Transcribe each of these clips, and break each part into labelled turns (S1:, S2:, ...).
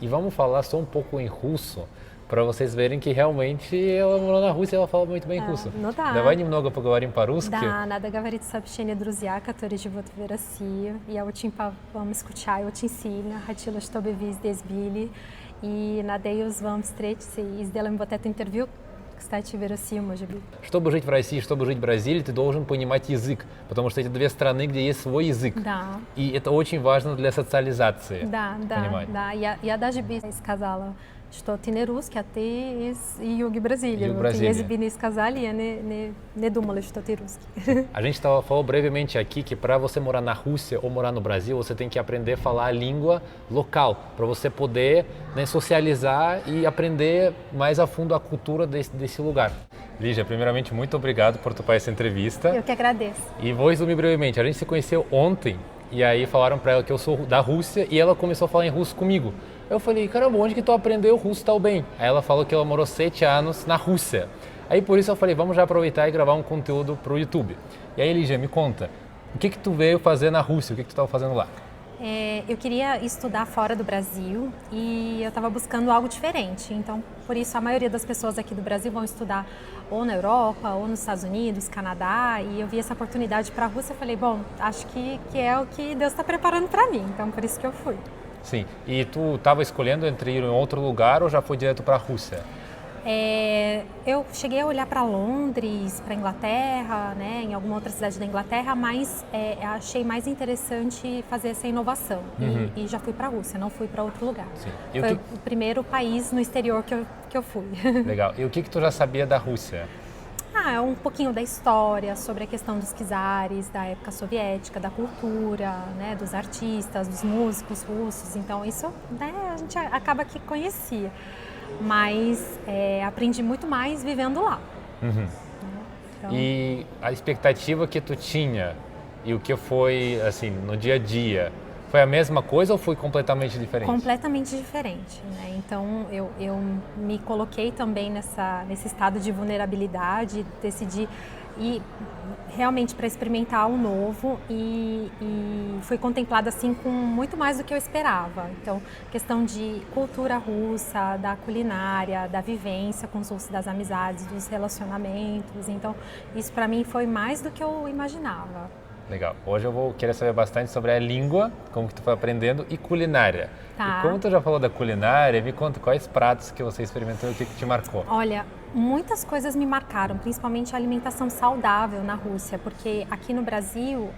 S1: E vamos falar só um pouco em russo, para vocês verem que realmente ela morou на Руси, ela fala muito bem руссо.
S2: Ну да.
S1: Давай немного поговорим по-русски.
S2: Да, надо говорить сообщение друзья, которые живут в России. Я очень вам скучаю, очень сильно. Хотела, чтобы вы здесь были. И надеюсь, вам встретиться и сделаем вот это интервью. Кстати, в России, может быть.
S1: Чтобы жить в России, чтобы жить в Бразилии, ты должен понимать язык, потому что эти две страны, где есть свой язык.
S2: Да.
S1: И это очень важно для социализации.
S2: Да,
S1: понимать.
S2: да. Я даже бы сказала, что ты не русский, а ты из юга Бразилии.
S1: Юг Бразилии.
S2: Если бы не сказали, я не думала, что ты русский.
S1: A gente falou brevemente aqui que para você morar na Rússia ou morar no Brasil, você tem que aprender a falar a língua local, para você poder, né, socializar e aprender mais a fundo a cultura desse lugar. Lígia, primeiramente, muito obrigado por topar essa entrevista.
S2: Eu que agradeço.
S1: E vou resumir brevemente. A gente se conheceu ontem e aí falaram para ela que eu sou da Rússia e ela começou a falar em russo comigo. Eu falei, caramba, onde que tu aprendeu russo tão bem? Aí ela falou que ela morou 7 anos na Rússia. Aí por isso eu falei, vamos já aproveitar e gravar um conteúdo pro YouTube. E aí, Lígia, me conta, o que tu veio fazer na Rússia? O que tu estava fazendo lá?
S2: Eu queria estudar fora do Brasil e eu estava buscando algo diferente. Então, por isso, a maioria das pessoas aqui do Brasil vão estudar ou na Europa, ou nos Estados Unidos, Canadá. E eu vi essa oportunidade para a Rússia e falei, bom, acho que é o que Deus está preparando para mim. Então, por isso que eu fui.
S1: Sim. E tu estava escolhendo entre ir em outro lugar ou já foi direto para a Rússia?
S2: Eu cheguei a olhar para Londres, para Inglaterra, né, em alguma outra cidade da Inglaterra, mas achei mais interessante fazer essa inovação. E já fui para a Rússia, não fui para outro lugar.
S1: Sim.
S2: Foi o primeiro país no exterior que eu fui.
S1: Legal. E o que tu já sabia da Rússia?
S2: Um pouquinho da história, sobre a questão dos czares, da época soviética, da cultura, né, dos artistas, dos músicos russos. Então isso, né, a gente acaba que conhecia. Mas aprendi muito mais vivendo lá.
S1: Então... E a expectativa que tu tinha e o que foi assim no dia a dia, foi a mesma coisa ou foi completamente diferente?
S2: Completamente diferente, né? Então eu me coloquei também nesse estado de vulnerabilidade, decidi ir realmente para experimentar o novo e foi contemplada assim com muito mais do que eu esperava. Então, questão de cultura russa, da culinária, da vivência com os russos, das amizades, dos relacionamentos. Então, isso para mim foi mais do que eu imaginava.
S1: Legal. Hoje eu vou querer saber bastante sobre a língua, como que tu foi aprendendo, e culinária.
S2: Tá.
S1: E como tu já falou da culinária, me conta quais pratos que você experimentou e o que te marcou.
S2: Olha, muitas coisas me marcaram, principalmente a alimentação saudável na Rússia, porque aqui no Brasil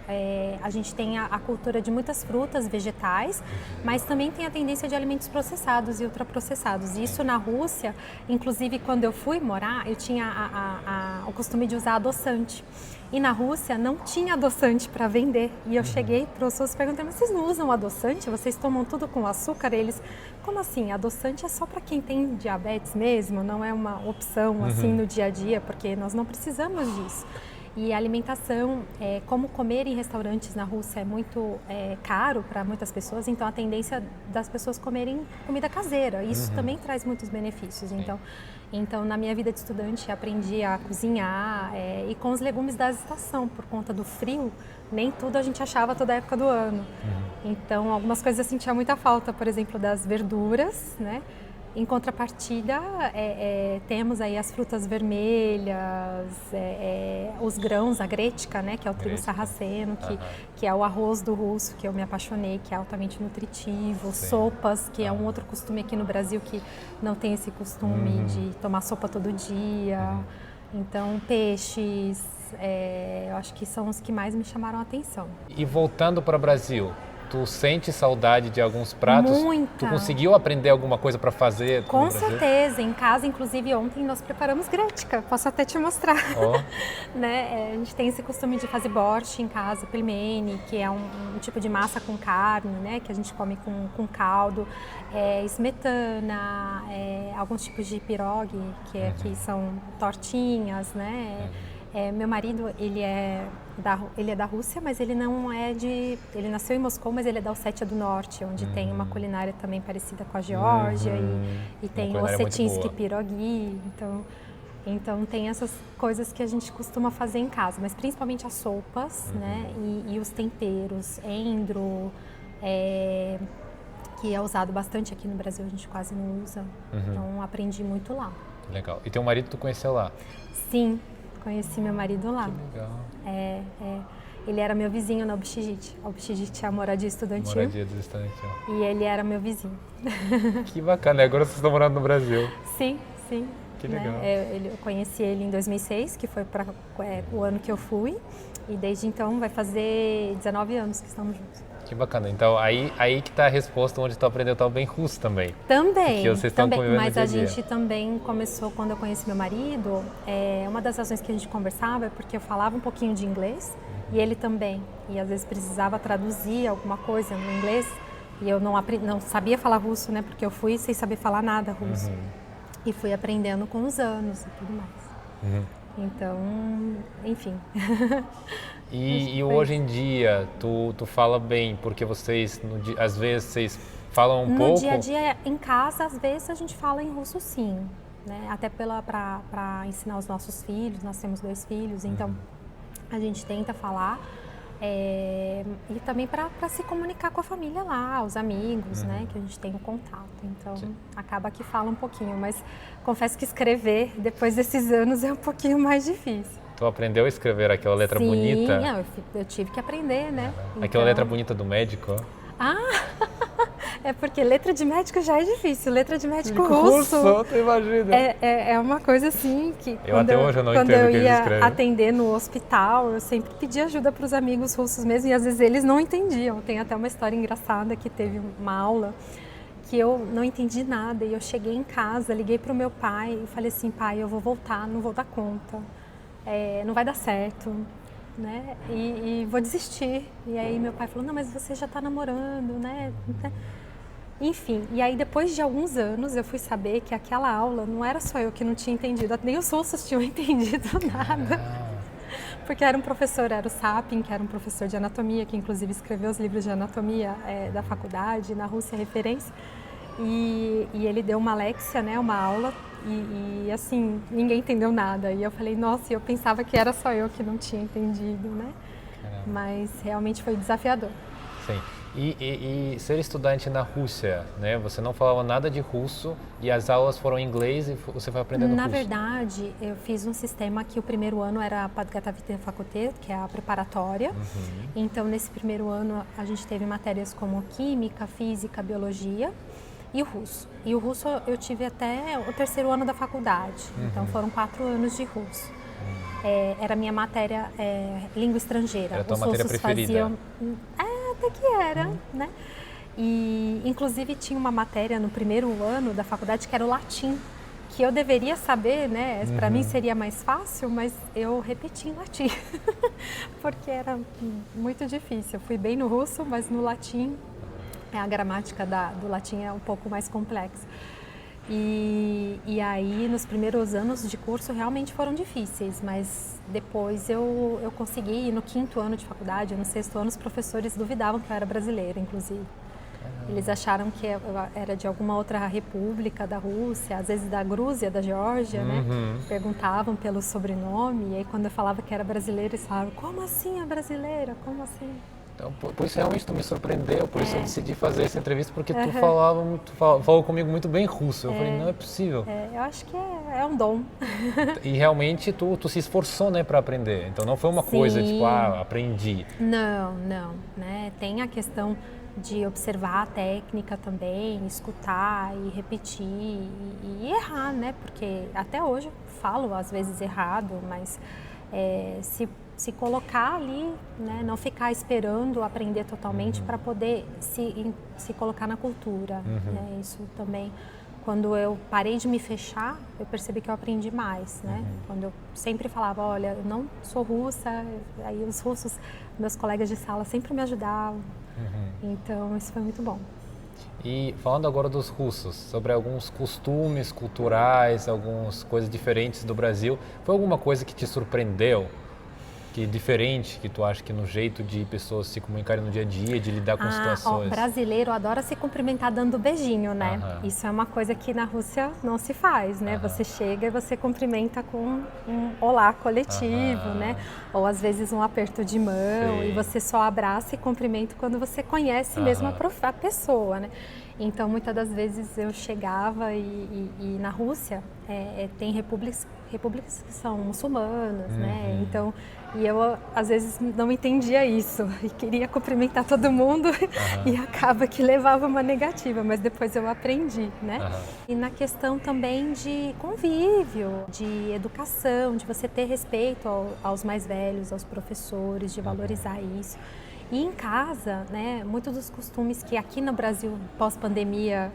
S2: a gente tem a cultura de muitas frutas, vegetais, mas também tem a tendência de alimentos processados e ultraprocessados. Isso na Rússia, inclusive quando eu fui morar, eu tinha o costume de usar adoçante. E na Rússia não tinha adoçante para vender. E eu cheguei para os russos e perguntei, mas vocês não usam adoçante? Vocês tomam tudo com açúcar? E eles, como assim? Adoçante é só para quem tem diabetes mesmo, não é uma opção assim no dia a dia, porque nós não precisamos disso. E a alimentação, como comer em restaurantes na Rússia é muito caro para muitas pessoas, então a tendência das pessoas comerem comida caseira. Isso também traz muitos benefícios. Então, na minha vida de estudante, aprendi a cozinhar e com os legumes da estação, por conta do frio, nem tudo a gente achava toda a época do ano. Então, algumas coisas eu sentia muita falta, por exemplo, das verduras, né? Em contrapartida, temos aí as frutas vermelhas, os grãos, a gretka, né, que é o trigo sarraceno, que é o arroz do russo, que eu me apaixonei, que é altamente nutritivo, sopas, que é um outro costume aqui no Brasil que não tem esse costume de tomar sopa todo dia. Então, peixes, eu acho que são os que mais me chamaram a atenção.
S1: E voltando para o Brasil, tu sente saudade de alguns pratos?
S2: Muita.
S1: Tu conseguiu aprender alguma coisa para fazer?
S2: Com certeza. Em casa, inclusive, ontem nós preparamos gretka. Posso até te mostrar. Né? A gente tem esse costume de fazer borscht em casa, pelmeni, que é um tipo de massa com carne, né? Que a gente come com caldo. Smetana, alguns tipos de pirog, que são tortinhas, né? Meu marido, ele é da Rússia, mas ele não é ele nasceu em Moscou, mas ele é da Ossétia do Norte, onde tem uma culinária também parecida com a Geórgia e tem o Ossetinsky Pirogi, então tem essas coisas que a gente costuma fazer em casa, mas principalmente as sopas, né, e os temperos, endro, que é usado bastante aqui no Brasil, a gente quase não usa. Então aprendi muito lá.
S1: Legal. E teu marido tu conheceu lá?
S2: Sim, conheci meu marido lá.
S1: Que legal.
S2: Ele era meu vizinho na Obxigite. A Obxigite é a moradia estudantil.
S1: Moradia do estudantil.
S2: E ele era meu vizinho.
S1: Que bacana, agora vocês estão morando no Brasil.
S2: Sim.
S1: Que legal.
S2: Eu conheci ele em 2006, que foi o ano que eu fui. E desde então vai fazer 19 anos que estamos juntos.
S1: Que bacana. Então, aí que está a resposta onde tu aprendeu tal bem russo também.
S2: Também.
S1: Porque vocês estão convivendo
S2: mas
S1: dia
S2: a
S1: a dia.
S2: gente também começou, quando eu conheci meu marido, uma das razões que a gente conversava é porque eu falava um pouquinho de inglês e ele também. E às vezes precisava traduzir alguma coisa no inglês e eu não sabia falar russo, né? Porque eu fui sem saber falar nada russo. E fui aprendendo com os anos e tudo mais. Então, enfim.
S1: E hoje em dia, tu fala bem, porque vocês, às vezes, vocês falam um pouco...
S2: No dia a dia, em casa, às vezes a gente fala em russo sim, né? Até para ensinar os nossos filhos, nós temos 2 filhos, então a gente tenta falar. E também para se comunicar com a família lá, os amigos, né, que a gente tem o contato. Então, acaba que fala um pouquinho, mas confesso que escrever, depois desses anos, é um pouquinho mais difícil.
S1: Tu aprendeu a escrever aquela letra bonita?
S2: Sim, eu tive que aprender, né?
S1: Aquela letra bonita do médico?
S2: É porque letra de médico já é difícil, letra de médico russo.
S1: Tu imagina.
S2: É uma coisa assim que
S1: Até hoje eu não
S2: quando
S1: entendo
S2: eu
S1: o que eles
S2: ia
S1: escrevem.
S2: atender no hospital, eu sempre pedia ajuda para os amigos russos mesmo e às vezes eles não entendiam. Tem até uma história engraçada que teve uma aula que eu não entendi nada e eu cheguei em casa, liguei para o meu pai e falei assim, pai, eu vou voltar, não vou dar conta, não vai dar certo. Né? E vou desistir. E aí meu pai falou, não, mas você já está namorando, né? Enfim, e aí depois de alguns anos eu fui saber que aquela aula não era só eu que não tinha entendido, nem os russos tinham entendido nada. Porque era o Sapin, que era um professor de anatomia, que inclusive escreveu os livros de anatomia da faculdade, na Rússia é referência. E ele deu uma lécia, né, uma aula, e assim, ninguém entendeu nada. E eu falei, nossa, eu pensava que era só eu que não tinha entendido, né? Caramba. Mas realmente foi desafiador.
S1: Sim. E ser estudante na Rússia, né? Você não falava nada de russo e as aulas foram em inglês e você foi aprendendo russo?
S2: Na verdade, eu fiz um sistema que o primeiro ano era a Podgotовительная fakultet, que é a preparatória. Então, nesse primeiro ano, a gente teve matérias como química, física, biologia e o russo. E o russo eu tive até o terceiro ano da faculdade. Então, foram 4 anos de russo. Era a minha matéria língua estrangeira.
S1: Era a tua matéria preferida?
S2: Até que era, né? E, inclusive, tinha uma matéria no primeiro ano da faculdade que era o latim, que eu deveria saber, né? Para mim seria mais fácil, mas eu repeti em latim, porque era muito difícil. Eu fui bem no russo, mas no latim, a gramática do latim é um pouco mais complexa. E aí, nos primeiros anos de curso, realmente foram difíceis, mas depois eu consegui, e no 5º ano de faculdade, no 6º ano, os professores duvidavam que eu era brasileira, inclusive. Eles acharam que eu era de alguma outra república da Rússia, às vezes da Grúzia, da Geórgia, né? Perguntavam pelo sobrenome, e aí quando eu falava que era brasileira, eles falavam, como assim é brasileira? Como assim?
S1: Então, por isso realmente tu me surpreendeu, por isso eu decidi fazer essa entrevista, porque tu falou comigo muito bem russo. Eu falei, não é possível.
S2: Eu acho que é um dom.
S1: E realmente tu se esforçou, né, para aprender. Então não foi uma coisa tipo, aprendi.
S2: Não, né? Tem a questão de observar a técnica também, escutar e repetir e errar, né? Porque até hoje eu falo às vezes errado, mas se colocar ali, né, não ficar esperando aprender totalmente para poder se colocar na cultura. Né? Isso também, quando eu parei de me fechar, eu percebi que eu aprendi mais. Né? Quando eu sempre falava, olha, eu não sou russa, aí os russos, meus colegas de sala sempre me ajudavam. Então, isso foi muito bom.
S1: E falando agora dos russos, sobre alguns costumes culturais, algumas coisas diferentes do Brasil, foi alguma coisa que te surpreendeu? Que diferente que tu acha que no jeito de pessoas se comunicarem no dia a dia, de lidar com situações?
S2: O brasileiro adora se cumprimentar dando beijinho, né? Isso é uma coisa que na Rússia não se faz, né? Você chega e você cumprimenta com um olá coletivo, né? Ou às vezes um aperto de mão. Sim. E você só abraça e cumprimenta quando você conhece mesmo a pessoa, né? Então, muitas das vezes eu chegava e na Rússia tem repúblicas que são muçulmanas, né? Então, e eu às vezes não entendia isso e queria cumprimentar todo mundo e acaba que levava uma negativa, mas depois eu aprendi, né? E na questão também de convívio, de educação, de você ter respeito aos mais velhos, aos professores, de valorizar isso. E em casa, né, muitos dos costumes que aqui no Brasil, pós-pandemia,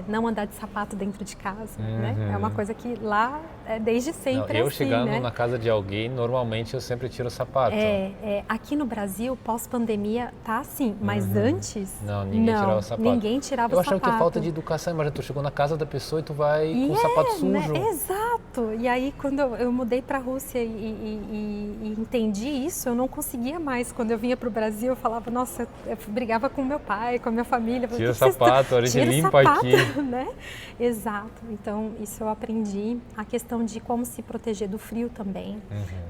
S2: não andar de sapato dentro de casa, né? É uma coisa que lá é desde sempre.
S1: Eu
S2: assim,
S1: chegando
S2: né?
S1: na casa de alguém, normalmente eu sempre tiro o sapato.
S2: Aqui no Brasil, pós-pandemia, tá assim, mas antes,
S1: Não, ninguém tirava o sapato.
S2: Ninguém tirava
S1: eu
S2: o sapato.
S1: achava que é falta de educação, imagina, tu chegou na casa da pessoa e tu vai com o sapato sujo.
S2: Né? Exato! E aí, quando eu mudei para a Rússia e entendi isso, eu não conseguia mais. Quando eu vinha para o Brasil, eu falava, nossa, eu brigava com meu pai, com a minha família.
S1: Tira o sapato, a gente limpa aqui.
S2: Né? Exato. Então, isso eu aprendi. A questão de como se proteger do frio também.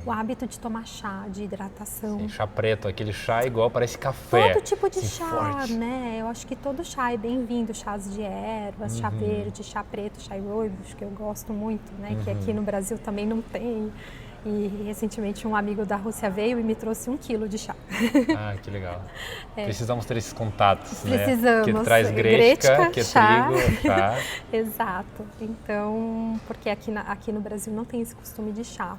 S2: O hábito de tomar chá, de hidratação.
S1: Sim, chá preto, aquele chá igual parece café.
S2: Todo tipo de
S1: assim,
S2: chá,
S1: forte.
S2: né? Eu acho que todo chá é bem-vindo. Chás de ervas, chá verde, chá preto, chá rooibos, que eu gosto muito, né? Que aqui no Brasil também não tem. E recentemente um amigo da Rússia veio e me trouxe 1 quilo de chá.
S1: Ah, que legal. Precisamos ter esses contatos,
S2: Precisamos.
S1: né? Que traz grechka, que é
S2: chá.
S1: trigo, chá.
S2: Exato. Então, porque aqui no Brasil não tem esse costume de chá.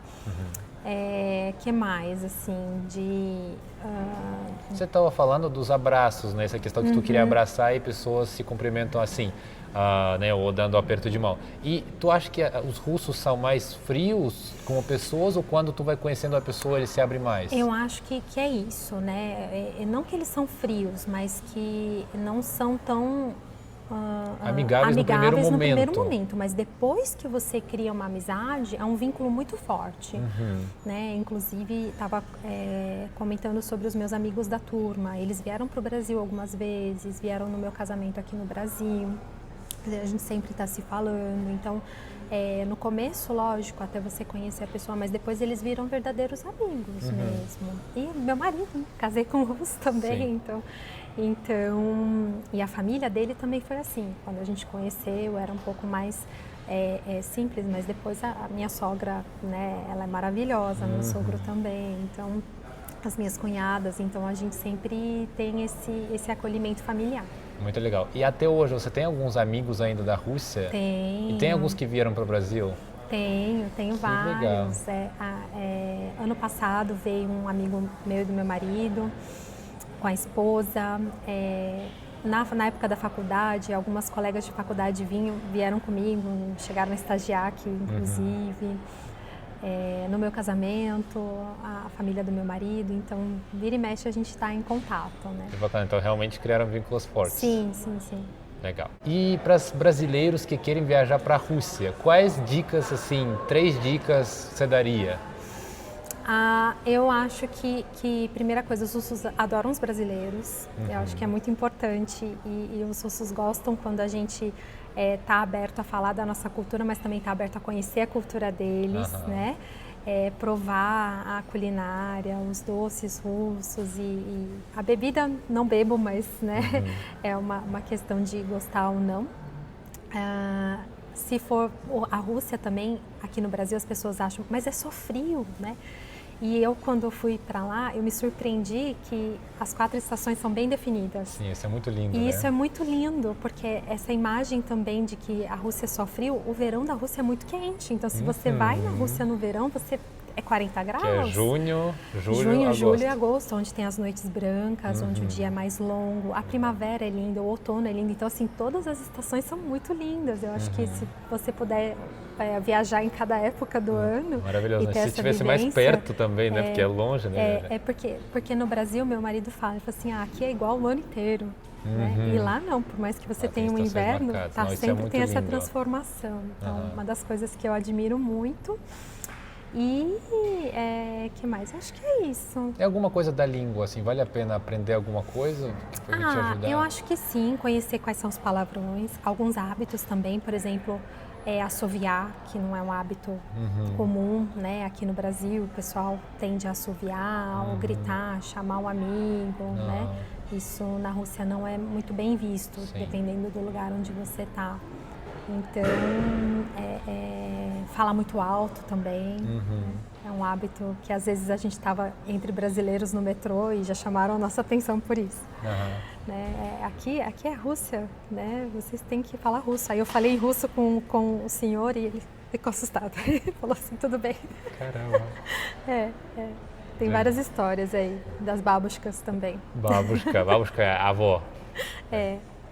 S2: Que mais, assim,
S1: Você estava falando dos abraços, né? Essa questão que tu queria abraçar e pessoas se cumprimentam assim, né? Ou dando aperto de mão. E tu acha que os russos são mais frios como pessoas ou quando tu vai conhecendo a pessoa eles se abrem mais?
S2: Eu acho que é isso, né? Não que eles são frios, mas que não são tão...
S1: amigáveis no primeiro momento,
S2: mas depois que você cria uma amizade, é um vínculo muito forte, né? Inclusive, estava comentando sobre os meus amigos da turma, eles vieram para o Brasil algumas vezes, vieram no meu casamento aqui no Brasil, a gente sempre está se falando, então... no começo, lógico, até você conhecer a pessoa, mas depois eles viram verdadeiros amigos mesmo. E meu marido, né? Casei com um russo também, então, e a família dele também foi assim. Quando a gente conheceu, era um pouco mais simples, mas depois a minha sogra, né, ela é maravilhosa, meu sogro também, então as minhas cunhadas, então a gente sempre tem esse acolhimento familiar.
S1: Muito legal. E até hoje, você tem alguns amigos ainda da Rússia?
S2: Tenho.
S1: E tem alguns que vieram para o Brasil?
S2: Tenho vários. Ano passado veio um amigo meu e do meu marido, com a esposa. Na época da faculdade, algumas colegas de faculdade vieram comigo, chegaram a estagiar aqui, inclusive. No meu casamento, a família do meu marido, então vira e mexe a gente está em contato, né?
S1: Que bacana, então realmente criaram vínculos fortes.
S2: Sim.
S1: Legal. E para os brasileiros que querem viajar para a Rússia, quais dicas, assim, 3 dicas você daria?
S2: Eu acho que primeira coisa, os russos adoram os brasileiros, eu acho que é muito importante e os russos gostam quando a gente está aberto a falar da nossa cultura, mas também está aberto a conhecer a cultura deles, né? Provar a culinária, os doces russos e a bebida não bebo, mas né, é uma questão de gostar ou não. Se for a Rússia também, aqui no Brasil as pessoas acham, mas é só frio, né? E eu, quando fui para lá, eu me surpreendi que as 4 estações são bem definidas.
S1: Sim, isso é muito lindo,
S2: E isso é muito lindo, porque essa imagem também de que a Rússia é só frio, o verão da Rússia é muito quente. Então, se você vai na Rússia no verão, é 40 graus.
S1: Que é junho, julho,
S2: julho e agosto, onde tem as noites brancas, onde o dia é mais longo. A primavera é linda, o outono é lindo. Então, assim, todas as estações são muito lindas. Eu acho que se você puder viajar em cada época do ano.
S1: Maravilhoso,
S2: e ter
S1: se estivesse mais perto também, né? Porque é longe, né?
S2: Porque no Brasil, meu marido fala assim, aqui é igual o ano inteiro. Né? E lá não, por mais que você tenha um inverno, sempre tem essa transformação. Então, uma das coisas que eu admiro muito. E que mais? Acho que é isso.
S1: É alguma coisa da língua, assim, vale a pena aprender alguma coisa para te ajudar?
S2: Eu acho que sim, conhecer quais são os palavrões, alguns hábitos também, por exemplo, assoviar, que não é um hábito comum, né? Aqui no Brasil, o pessoal tende a assoviar ou gritar, chamar um amigo, né? Isso na Rússia não é muito bem visto, dependendo do lugar onde você está. Então, falar muito alto também. É um hábito que às vezes a gente estava entre brasileiros no metrô e já chamaram a nossa atenção por isso. Né? Aqui é Rússia, né? Vocês têm que falar russo. Aí eu falei em russo com o senhor e ele ficou assustado. Ele falou assim, tudo bem.
S1: Caramba.
S2: Tem várias histórias aí, das babushkas também.
S1: Babushka é a avó.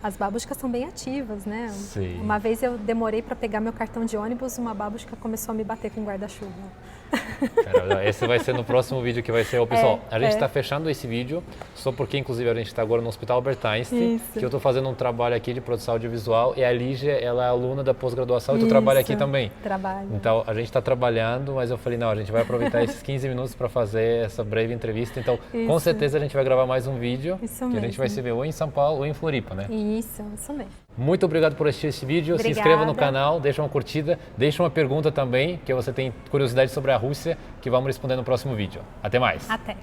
S2: As babushkas são bem ativas, né?
S1: Sim.
S2: Uma vez eu demorei para pegar meu cartão de ônibus, uma babushka começou a me bater com guarda-chuva.
S1: Caramba, esse vai ser no próximo vídeo que vai ser... Pessoal, a gente está fechando esse vídeo só porque, inclusive, a gente está agora no Hospital Albert Einstein, que eu estou fazendo um trabalho aqui de produção audiovisual e a Lígia, ela é aluna da pós-graduação e tu trabalha aqui também.
S2: Trabalho.
S1: Então, a gente está trabalhando, mas eu falei, não, a gente vai aproveitar esses 15 minutos para fazer essa breve entrevista. Então, com certeza a gente vai gravar mais um vídeo que a gente vai se ver ou em São Paulo ou em Floripa, né?
S2: Isso mesmo.
S1: Muito obrigado por assistir esse vídeo.
S2: Obrigada.
S1: Se inscreva no canal, deixa uma curtida, deixa uma pergunta também, que você tem curiosidade sobre a Rússia, que vamos responder no próximo vídeo. Até mais.
S2: Até.